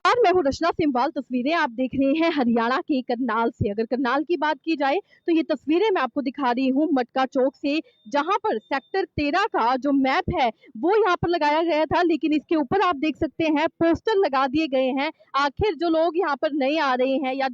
नमस्कार, मैं हूँ रचना सिम्वाल। तस्वीरें आप देख रहे हैं हरियाणा के करनाल से। अगर करनाल की बात की जाए तो ये तस्वीरें मैं आपको दिखा रही हूँ मटका चौक से, जहाँ पर सेक्टर 13 का जो मैप है वो यहाँ पर लगाया गया था, लेकिन इसके ऊपर आप देख सकते हैं पोस्टर लगा दिए गए हैं। आखिर जो लोग यहाँ पर नए आ रहे हैं या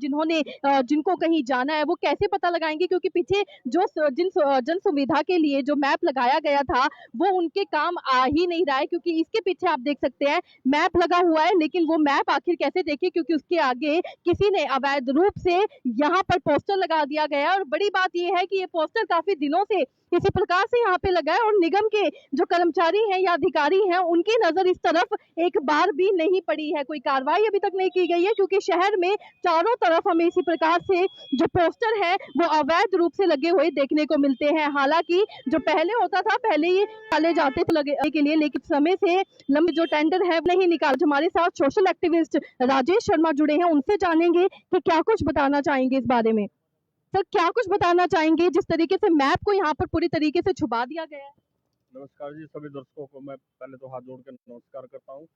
जिनको कहीं जाना है वो कैसे पता लगाएंगे, क्योंकि पीछे जन सुविधा के लिए जो मैप लगाया गया था वो उनके काम आ ही नहीं रहा है, क्योंकि इसके पीछे आप देख सकते हैं मैप लगा हुआ है, लेकिन वो मैप आखिर कैसे देखे, क्योंकि उसके आगे किसी ने अवैध रूप से यहाँ पर पोस्टर लगा दिया गया। और बड़ी बात यह है कि ये पोस्टर काफी दिनों से इसी प्रकार से यहाँ पे लगा है और निगम के जो कर्मचारी हैं या अधिकारी हैं उनकी नजर इस तरफ एक बार भी नहीं पड़ी है। कोई कार्रवाई अभी तक नहीं की गई है, क्योंकि शहर में चारों तरफ हमें इसी प्रकार से जो पोस्टर है वो अवैध रूप से लगे हुए देखने को मिलते हैं। हालांकि जो पहले होता था, पहले ये डाले जाते थे लगे के लिए, लेकिन समय से लंबे जो टेंडर है वो नहीं निकाल। हमारे साथ सोशल एक्टिविस्ट राजेश शर्मा जुड़े हैं, उनसे जानेंगे कि क्या कुछ बताना चाहेंगे इस बारे में। सर, क्या कुछ बताना चाहेंगे जिस तरीके से मैप को यहाँ पर पूरी तरीके से छुपा दिया गया है? नमस्कार जी, सभी दर्शकों को मैं पहले तो हाथ जोड़ के नमस्कार करता हूँ।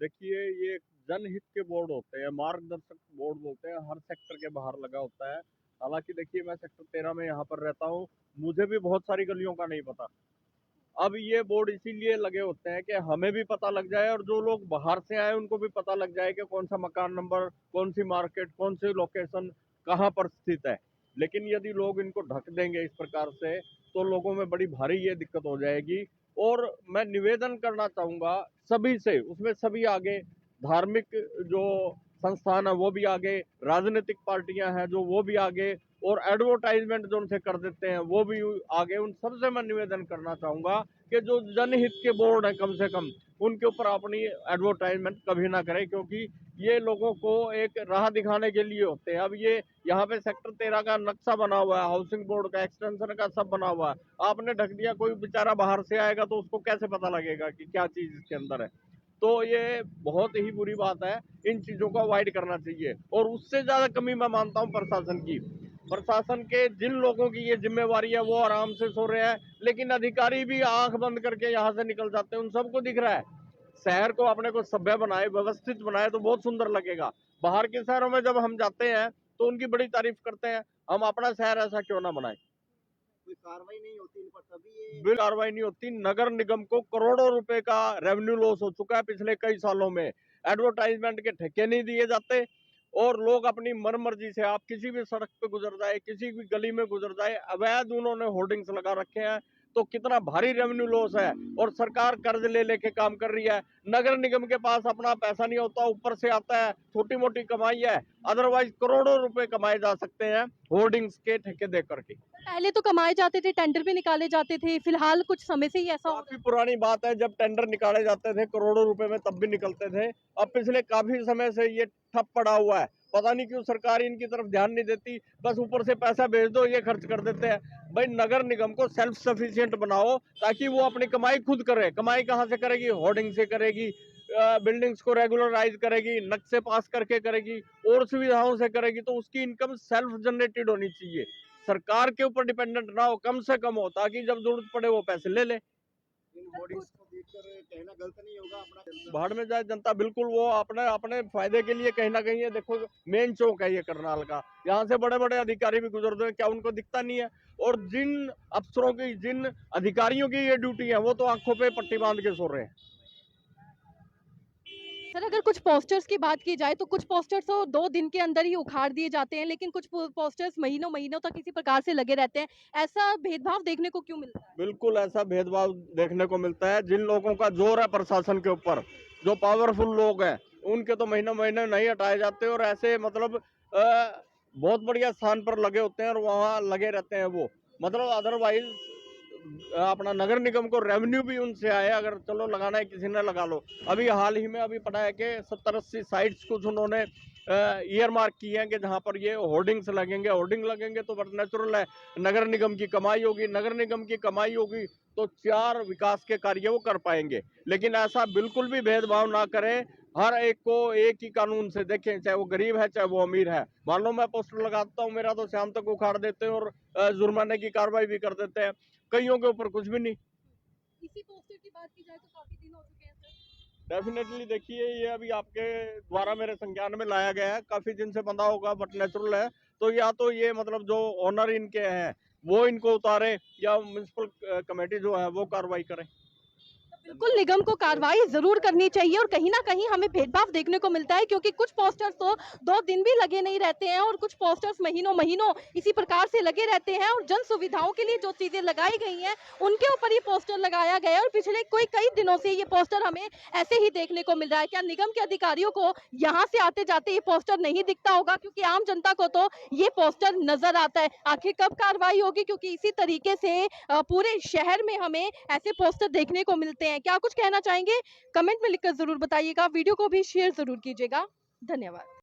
देखिए, ये जनहित के बोर्ड होते हैं, मार्गदर्शक बोर्ड बोलते हैं, हर सेक्टर के बाहर लगा होता है। हालांकि देखिए, मैं सेक्टर 13 में यहाँ पर रहता हूँ, मुझे भी बहुत सारी गलियों का नहीं पता। अब ये बोर्ड इसीलिए लगे होते हैं कि हमें भी पता लग जाए और जो लोग बाहर से आए उनको भी पता लग जाए कि कौन सा मकान नंबर, कौन सी मार्केट, कौन सी लोकेशन कहाँ पर स्थित है। लेकिन यदि लोग इनको ढक देंगे इस प्रकार से तो लोगों में बड़ी भारी ये दिक्कत हो जाएगी। और मैं निवेदन करना चाहूंगा सभी से, उसमें सभी आगे, धार्मिक जो संस्थान है वो भी आगे, राजनीतिक पार्टियां हैं जो वो भी आगे, और एडवर्टाइजमेंट जो उनसे कर देते हैं वो भी आगे। उन सबसे मैं निवेदन करना चाहूंगा कि जो जनहित के बोर्ड है कम से कम उनके ऊपर अपनी एडवर्टाइजमेंट कभी ना करें, क्योंकि ये लोगों को एक राह दिखाने के लिए होते हैं। अब ये यहाँ पे सेक्टर 13 का नक्शा बना हुआ है, हाउसिंग बोर्ड का एक्सटेंशन का सब बना हुआ है, आपने ढक दिया, कोई बेचारा बाहर से आएगा तो उसको कैसे पता लगेगा कि क्या चीज इसके अंदर है। तो ये बहुत ही बुरी बात है, इन चीजों को अवॉइड करना चाहिए। और उससे ज्यादा कमी मैं मानता हूँ प्रशासन की। प्रशासन के जिन लोगों की ये जिम्मेवारी है वो आराम से सो रहे हैं, लेकिन अधिकारी भी आंख बंद करके यहाँ से निकल जाते हैं। उन सबको दिख रहा है, शहर को अपने को सभ्य बनाए, व्यवस्थित बनाए तो बहुत सुंदर लगेगा। बाहर के शहरों में जब हम जाते हैं तो उनकी बड़ी तारीफ करते हैं, हम अपना शहर ऐसा क्यों ना बनाए। कोई कार्रवाई नहीं होती इन पर, तभी ये बिल कार्रवाई नहीं होती। नगर निगम को करोड़ों रुपए का रेवेन्यू लॉस हो चुका है पिछले कई सालों में। एडवर्टाइजमेंट के ठेके नहीं दिए जाते और लोग अपनी मन मर्जी से, आप किसी भी सड़क पे गुजर जाए, किसी भी गली में गुजर जाए, अवैध उन्होंने होर्डिंग्स लगा रखे हैं। तो कितना भारी रेवेन्यू लॉस है, और सरकार कर्ज ले लेके काम कर रही है। नगर निगम के पास अपना पैसा नहीं होता, ऊपर से आता है, छोटी मोटी कमाई है। अदरवाइज करोड़ों रुपए कमाए जा सकते हैं होर्डिंग्स के ठेके दे करके। पहले तो कमाए जाते थे, टेंडर भी निकाले जाते थे, फिलहाल कुछ समय से ही ऐसा हो रहा काफी है। पुरानी बात है, जब टेंडर निकाले जाते थे करोड़ों रुपए में तब भी निकलते थे। अब पिछले काफी समय से ये ठप पड़ा हुआ है, पता नहीं क्यों सरकार इनकी तरफ ध्यान नहीं देती, बस ऊपर से पैसा भेज दो ये खर्च कर देते हैं। भाई, नगर निगम को सेल्फ सफिशिएंट बनाओ ताकि वो अपनी कमाई खुद करे। कमाई कहाँ से करेगी? होर्डिंग से करेगी, बिल्डिंग्स को रेगुलराइज करेगी, नक्शे पास करके करेगी, और सुविधाओं से करेगी। तो उसकी इनकम सेल्फ जनरेटेड होनी चाहिए, सरकार के ऊपर डिपेंडेंट ना हो, कम से कम हो, ताकि जब जरूरत पड़े वो पैसे ले ले। इन होर्डिंग्स को देखकर कहना गलत नहीं होगा अपना जनता। बाहर में जाए जनता, बिल्कुल वो अपने अपने फायदे के लिए कहीं ना कहीं, ये देखो मेन चौक है ये करनाल का, यहाँ से बड़े बड़े अधिकारी भी गुजरते हैं, क्या उनको दिखता नहीं है? और जिन अफसरों की, जिन अधिकारियों की ये ड्यूटी है वो तो आंखों पे पट्टी बांध के सो रहे हैं। सर, अगर कुछ पोस्टर्स की बात की जाए तो कुछ पोस्टर्स तो 2 दिन के अंदर ही उखाड़ दिए जाते हैं, लेकिन कुछ पोस्टर्स महीनों महीनों तक इसी प्रकार से लगे रहते हैं। ऐसा भेदभाव देखने को क्यों मिलता है? बिल्कुल ऐसा भेदभाव देखने को मिलता है। जिन लोगों का जोर है प्रशासन के ऊपर, जो पावरफुल लोग हैं, उनके तो महीने महीने नहीं हटाए जाते, और ऐसे मतलब बहुत बढ़िया स्थान पर लगे होते हैं और वहाँ लगे रहते हैं वो। मतलब अदरवाइज अपना नगर निगम को रेवेन्यू भी उनसे आए, अगर चलो लगाना है किसी ने लगा लो। अभी हाल ही में अभी पता है कि 70-80 साइट्स कुछ उन्होंने ईयर मार्क किए हैं कि जहां पर ये होर्डिंग्स लगेंगे। होर्डिंग लगेंगे तो बट नेचुरल है, नगर निगम की कमाई होगी, नगर निगम की कमाई होगी तो 4 विकास के कार्य वो कर पाएंगे। लेकिन ऐसा बिल्कुल भी भेदभाव ना करें, हर एक को एक ही कानून से देखें, चाहे वो गरीब है चाहे वो अमीर है। मान लो मैं पोस्टर लगाता हूँ, मेरा तो शाम तक उखाड़ देते हैं और जुर्माने की कार्रवाई भी कर देते हैं, कईयों के ऊपर कुछ भी नहीं। इसी पोस्टर की बात की जाए तो काफी दिन हो चुके हैं सर। डेफिनेटली देखिए ये अभी आपके द्वारा मेरे संज्ञान में लाया गया है, काफी दिन से बंधा होगा बट नेचुरल है। तो या तो ये मतलब जो ओनर इनके हैं वो इनको उतारे या म्युनिसिपल कमेटी जो है वो कार्रवाई करे। बिल्कुल निगम को कार्रवाई जरूर करनी चाहिए और कहीं ना कहीं हमें भेदभाव देखने को मिलता है क्योंकि कुछ पोस्टर्स तो 2 दिन भी लगे नहीं रहते हैं और कुछ पोस्टर्स महीनों महीनों इसी प्रकार से लगे रहते हैं और जन सुविधाओं के लिए जो चीजें लगाई गई हैं उनके ऊपर ये पोस्टर लगाया गया है और पिछले कई दिनों से ये पोस्टर हमें ऐसे ही देखने को मिल रहा है। क्या निगम के अधिकारियों को यहाँ से आते जाते ये पोस्टर नहीं दिखता होगा क्योंकि आम जनता को तो ये पोस्टर नजर आता है। आखिर कब कार्रवाई होगी क्योंकि इसी तरीके से पूरे शहर में हमें ऐसे पोस्टर देखने को मिलते हैं। क्या कुछ कहना चाहेंगे कमेंट में लिखकर जरूर बताइएगा, वीडियो को भी शेयर जरूर कीजिएगा। धन्यवाद।